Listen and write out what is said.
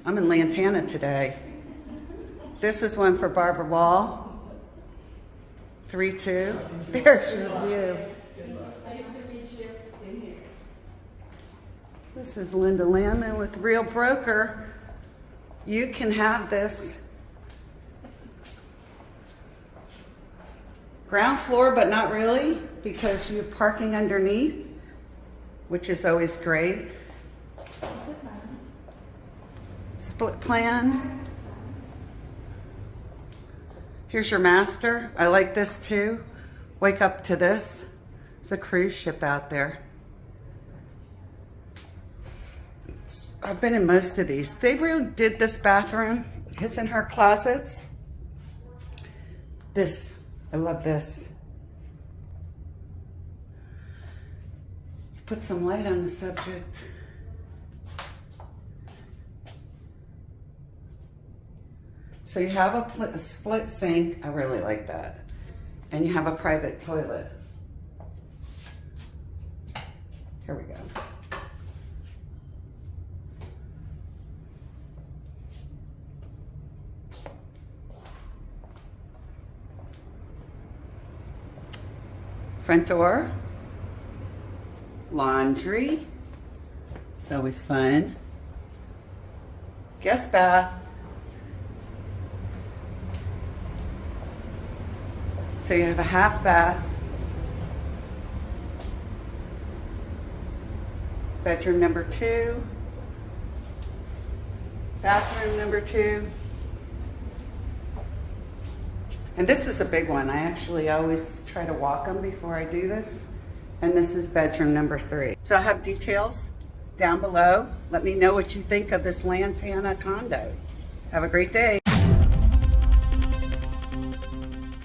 I'm in Lantana today. This is one for Barbara Wall. 3-2. There's your view. This is Linda Landman with Real Broker. You can have this ground floor, but not really, because you have parking underneath, which is always great. Split plan. Here's your master. I like this too. Wake up to this. There's a cruise ship out there. I've been in most of these. They really did this bathroom. His and her closets. This, I love this. Let's put some light on the subject. So you have a split sink. I really like that. And you have a private toilet. Here we go. Front door, laundry, it's always fun. Guest bath. So you have a half bath, bedroom number 2, bathroom number 2. And this is a big one. I actually always try to walk them before I do this. And this is bedroom number 3. So I have details down below. Let me know what you think of this Lantana condo. Have a great day.